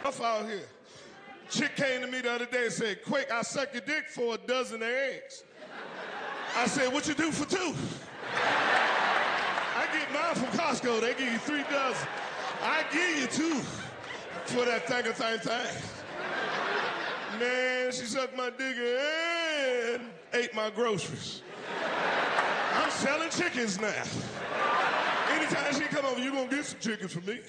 Off out here. Chick came to me the other day and said, "Quick, I suck your dick for a dozen eggs." I said, "What you do for two?" I get mine from Costco. They give you 3 dozen. I give you 2 for that thing. Man, she sucked my dick and ate my groceries. I'm selling chickens now. Anytime she come over, you gonna get some chickens from me.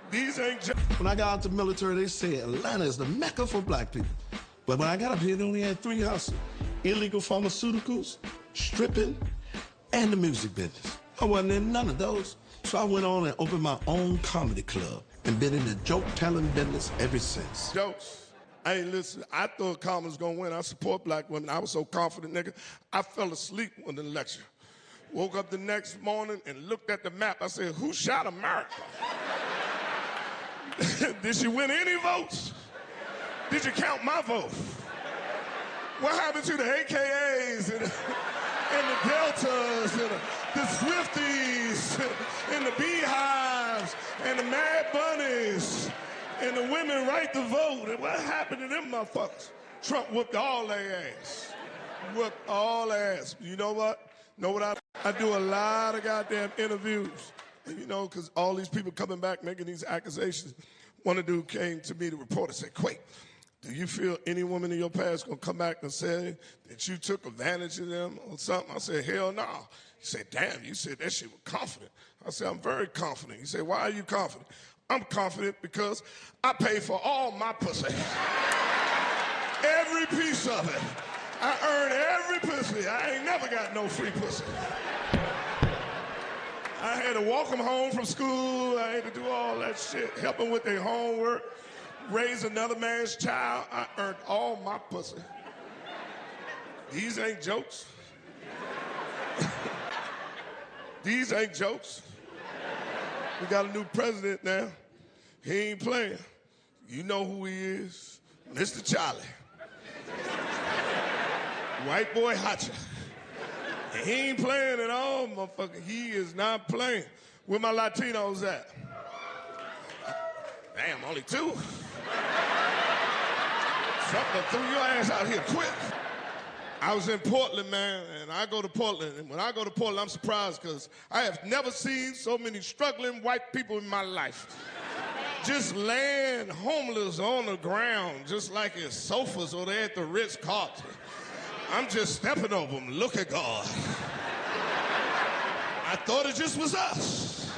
These ain't When I got out the military, they said Atlanta is the mecca for black people. But when I got up here, they only had 3 hustles: illegal pharmaceuticals, stripping, and the music business. I wasn't in none of those. So I went on and opened my own comedy club and been in the joke-telling business ever since. Jokes. I ain't listen. I thought comedy was gonna win. I support black women. I was so confident, nigga. I fell asleep on the lecture. Woke up the next morning and looked at the map. I said, "Who shot America?" Did she win any votes? Did you count my vote? What happened to the AKAs and the Deltas and the Swifties and the Beehives and the Mad Bunnies and the women right to vote? And what happened to them motherfuckers? Trump whooped all their ass. Whooped all ass. You know what? I do a lot of goddamn interviews. You know, because all these people coming back making these accusations. One dude came to me, the reporter, said, "Quake, do you feel any woman in your past gonna come back and say that you took advantage of them or something?" I said, "Hell no." He said, "Damn, you said that shit with confident." I said, "I'm very confident." He said, "Why are you confident?" "I'm confident because I pay for all my pussy. Every piece of it. I earn every pussy. I ain't never got no free pussy. I had to walk them home from school. I had to do all that shit, help them with their homework, raise another man's child. I earned all my pussy. These ain't jokes. These ain't jokes. We got a new president now. He ain't playing. You know who he is. Mr. Charlie. White boy Hotcha. He ain't playing at all, motherfucker. He is not playing. Where my Latinos at? Damn, only 2? Something threw your ass out here quick. I was in Portland, man, and I go to Portland. And when I go to Portland, I'm surprised because I have never seen so many struggling white people in my life. Just laying homeless on the ground, just like it's sofas or they at the Ritz-Carlton. I'm just stepping over them. Look at God. I thought it just was us.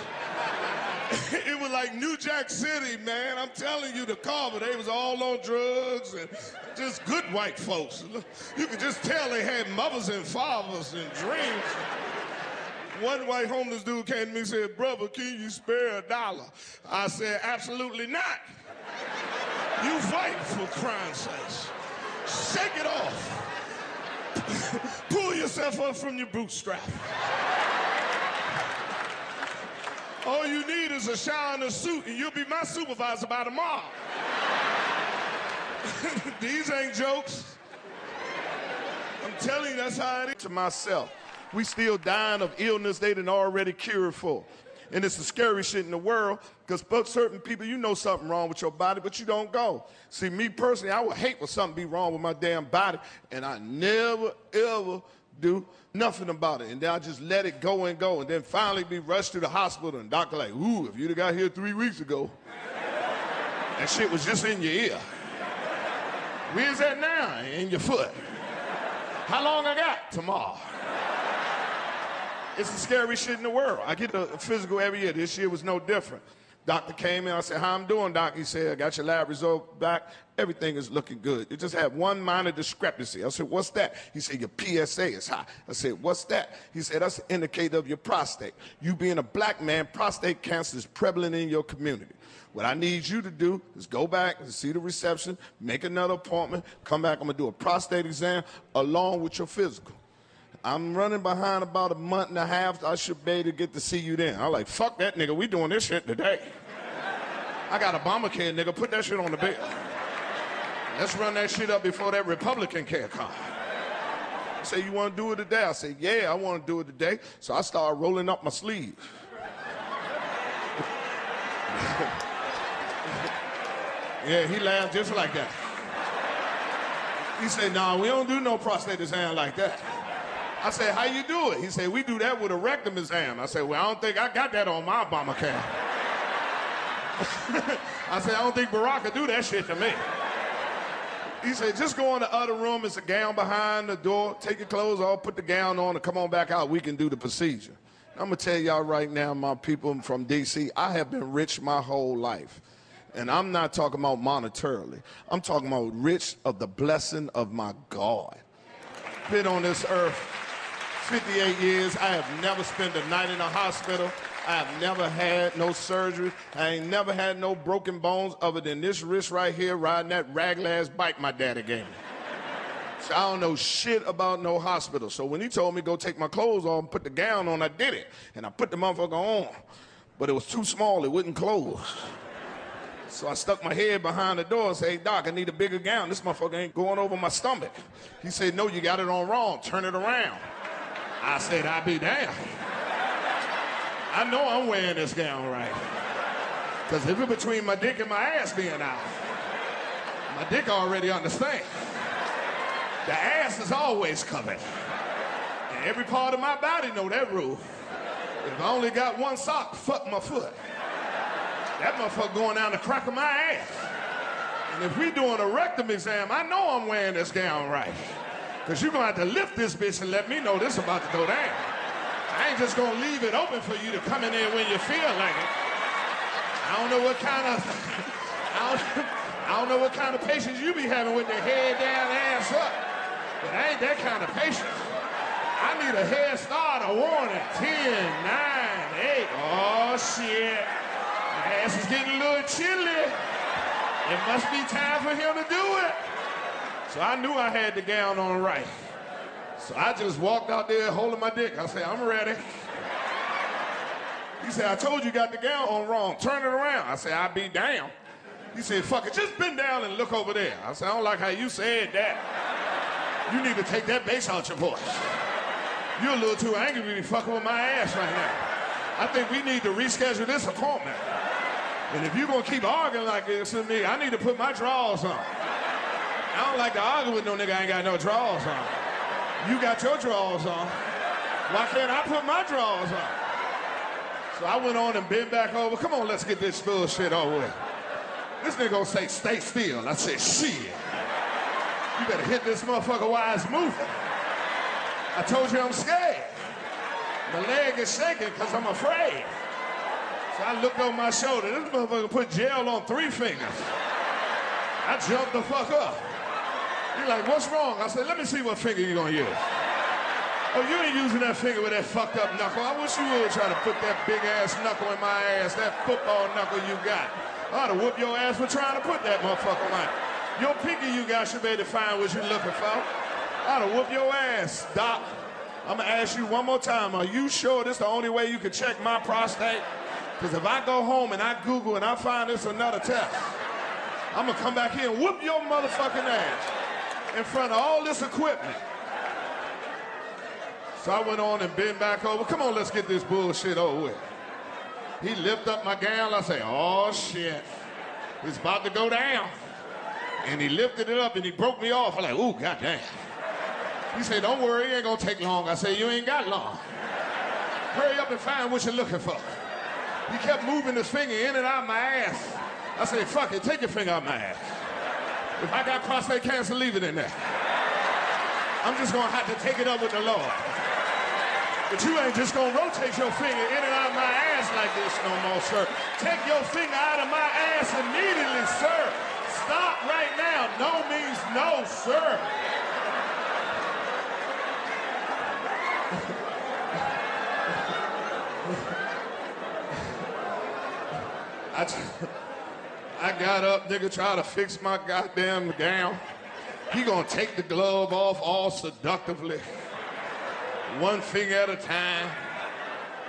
It was like New Jack City, man. I'm telling you, the Carver, they was all on drugs and just good white folks. You could just tell they had mothers and fathers and dreams. One white homeless dude came to me and said, "Brother, can you spare $1?" I said, "Absolutely not. You fight for crime's sake. Shake it off. Pull yourself up from your bootstrap. All you need is a shower and a suit, and you'll be my supervisor by tomorrow." These ain't jokes. I'm telling you, that's how it is. To myself, we still dying of illness they done already cured for. And it's the scariest shit in the world, because certain people, you know something wrong with your body, but you don't go. See, me personally, I would hate for something to be wrong with my damn body, and I never, ever do nothing about it. And then I just let it go and go, and then finally be rushed to the hospital, and the doctor like, "Ooh, if you'd have got here 3 weeks ago, that shit was just in your ear. Where's that now? In your foot. How long I got? Tomorrow." It's the scariest shit in the world. I get a physical every year. This year was no different. Doctor came in. I said, "How I'm doing, doc?" He said, "I got your lab result back. Everything is looking good. You just have one minor discrepancy." I said, "What's that?" He said, "Your PSA is high." I said, "What's that?" He said, "That's an indicator of your prostate. You being a black man, prostate cancer is prevalent in your community. What I need you to do is go back and see the reception, make another appointment, come back. I'm going to do a prostate exam along with your physical. I'm running behind about a month and a half. I should be able to get to see you then." I'm like, "Fuck that, nigga. We doing this shit today. I got Obamacare, nigga. Put that shit on the bill. Let's run that shit up before that Republican care comes." He said, "You want to do it today?" I said, "Yeah, I want to do it today." So I started rolling up my sleeves. Yeah, he laughed just like that. He said, "Nah, we don't do no prostate exam like that." I said, "How you do it?" He said, "We do that with a rectum exam." I said, "Well, I don't think I got that on my Obamacare." I said, "I don't think Barack could do that shit to me." He said, "Just go in the other room. It's a gown behind the door. Take your clothes off, put the gown on, and come on back out. We can do the procedure." I'm going to tell y'all right now, my people from D.C., I have been rich my whole life. And I'm not talking about monetarily. I'm talking about rich of the blessing of my God. Been on this earth 58 years. I have never spent a night in a hospital. I have never had no surgery. I ain't never had no broken bones other than this wrist right here riding that raglass bike my daddy gave me. So I don't know shit about no hospital. So when he told me go take my clothes off and put the gown on, I did it. And I put the motherfucker on. But it was too small. It wouldn't close. So I stuck my head behind the door and said, "Hey, Doc, I need a bigger gown. This motherfucker ain't going over my stomach." He said, "No, you got it on wrong. Turn it around." I said, "I'll be damned. I know I'm wearing this gown right. Because if it's between my dick and my ass being out, my dick already understands. The ass is always covered. And every part of my body know that rule. If I only got one sock, fuck my foot. That motherfucker going down the crack of my ass. And if we doing a rectum exam, I know I'm wearing this gown right. Because you're going to have to lift this bitch and let me know this about to go down. I ain't just going to leave it open for you to come in there when you feel like it. I don't know what kind of patience you be having with their head down, ass up. But I ain't that kind of patient. I need a head start, a warning. 10, 9, 8. Oh, shit. My ass is getting a little chilly. It must be time for him to do it. So I knew I had the gown on right. So I just walked out there holding my dick. I said, "I'm ready." He said, "I told you got the gown on wrong. Turn it around." I said, "I'll be down." He said, "Fuck it, just bend down and look over there." I said, "I don't like how you said that. You need to take that bass out your voice. You're a little too angry to be fucking with my ass right now. I think we need to reschedule this appointment. And if you're going to keep arguing like this with me, I need to put my drawers on. I don't like to argue with no nigga I ain't got no drawers on. You got your drawers on. Why can't I put my drawers on?" So I went on and bent back over. "Come on, let's get this bullshit over with." This nigga gonna say, "Stay still." I said, "Shit. You better hit this motherfucker while it's moving. I told you I'm scared. My leg is shaking because I'm afraid." So I looked over my shoulder. This motherfucker put gel on 3 fingers. I jumped the fuck up. He's like, "What's wrong?" I said, "Let me see what finger you're gonna use." "Oh, you ain't using that finger with that fucked up knuckle. I wish you would try to put that big ass knuckle in my ass, that football knuckle you got. I ought to whoop your ass for trying to put that motherfucker on. Your pinky you got should be able to find what you're looking for. I ought to whoop your ass, Doc. I'm gonna ask you one more time. Are you sure this the only way you can check my prostate? Because if I go home and I Google and I find this another test, I'm gonna come back here and whoop your motherfucking ass in front of all this equipment." So I went on and bent back over. "Come on, let's get this bullshit over with." He lifted up my gown. I say, "Oh, shit. It's about to go down." And he lifted it up and he broke me off. I'm like, "Ooh, goddamn." He said, "Don't worry, it ain't gonna take long." I said, "You ain't got long. Hurry up and find what you're looking for." He kept moving his finger in and out my ass. I said, "Fuck it, take your finger out my ass. If I got prostate cancer, leave it in there. I'm just gonna have to take it up with the Lord. But you ain't just gonna rotate your finger in and out of my ass like this no more, sir. Take your finger out of my ass immediately, sir. Stop right now. No means no, sir." I got up, nigga, try to fix my goddamn gown. He gonna take the glove off all seductively. One finger at a time.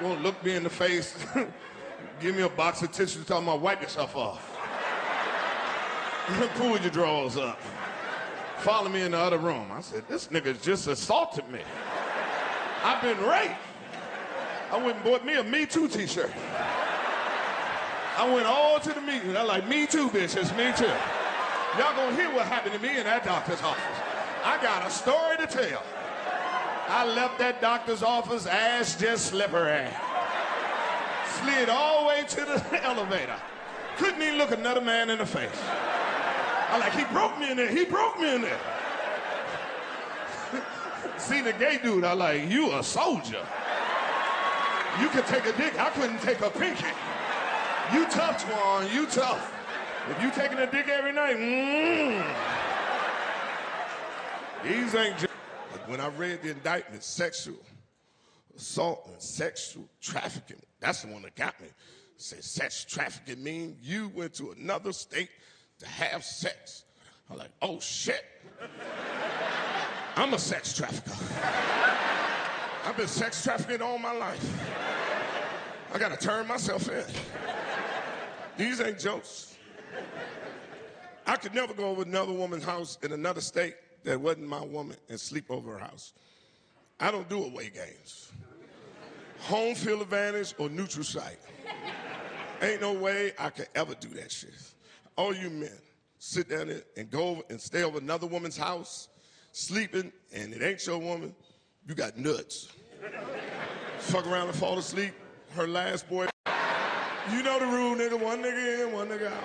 Gonna look me in the face. Give me a box of tissues, tell me, "Wipe yourself off. Pull your drawers up. Follow me in the other room." I said, "This nigga just assaulted me. I've been raped." I went and bought me a Me Too t-shirt. I went all to the meeting. I like, me too, bitches, me too. Y'all gonna hear what happened to me in that doctor's office. I got a story to tell. I left that doctor's office, ass just slippery. Slid all the way to the elevator. Couldn't even look another man in the face. I like, he broke me in there, he broke me in there. See the gay dude, I like, you a soldier. You could take a dick, I couldn't take a pinky. You tough, Twan, you tough. If you taking a dick every night, These ain't just... When I read the indictment, sexual assault and sexual trafficking, that's the one that got me. It said sex trafficking mean you went to another state to have sex. I'm like, oh shit. I'm a sex trafficker. I've been sex trafficking all my life. I gotta turn myself in. These ain't jokes. I could never go over another woman's house in another state that wasn't my woman and sleep over her house. I don't do away games. Home field advantage or neutral site. Ain't no way I could ever do that shit. All you men, sit down there and go over and stay over another woman's house, sleeping, and it ain't your woman, you got nuts. Fuck around and fall asleep, her last boy. You know the rule, nigga, one nigga in, one nigga out.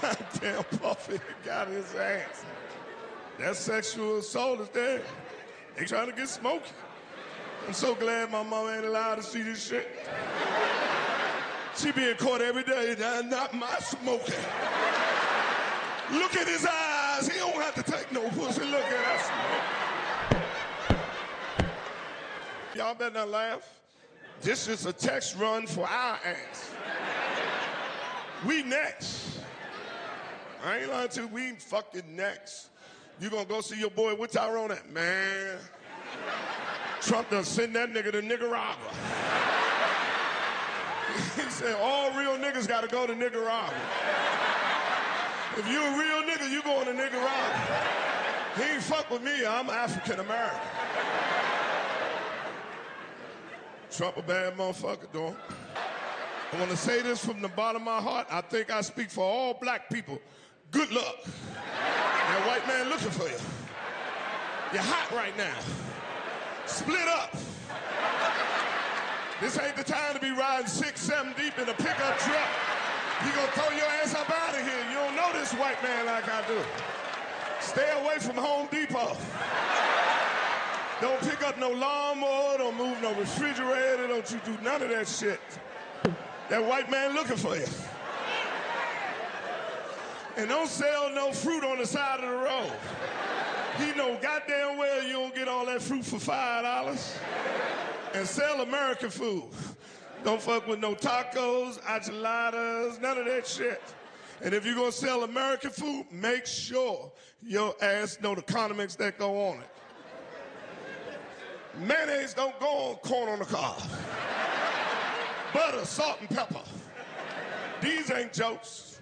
Goddamn Puffy got his ass. That sexual assault is there. They trying to get smoky. I'm so glad my mama ain't allowed to see this shit. She be in court every day, not my smoking. Look at his eyes. He don't have to take no pussy. Look at that smoke. Y'all better not laugh. This is a text run for our ass. We next. I ain't lying to you, we fucking next. You gonna go see your boy, what Tyrone at? Man, Trump done send that nigga to Nicaragua. He said all real niggas gotta go to Nicaragua. If you a real nigga, you going to Nicaragua. He ain't fuck with me, I'm African American. Trump a bad motherfucker, dog. I wanna say this from the bottom of my heart. I think I speak for all black people. Good luck. That white man looking for you. You're hot right now. Split up. This ain't the time to be riding 6, 7 deep in a pickup truck. You gonna throw your ass up out of here. You don't know this white man like I do. Stay away from Home Depot. Don't pick up no lawnmower, don't move no refrigerator, don't you do none of that shit. That white man looking for you. And don't sell no fruit on the side of the road. He know goddamn well you don't get all that fruit for $5. And sell American food. Don't fuck with no tacos, enchiladas, none of that shit. And if you're gonna sell American food, make sure your ass know the condiments that go on it. Mayonnaise don't go on corn on the cob. Butter, salt, and pepper. These ain't jokes.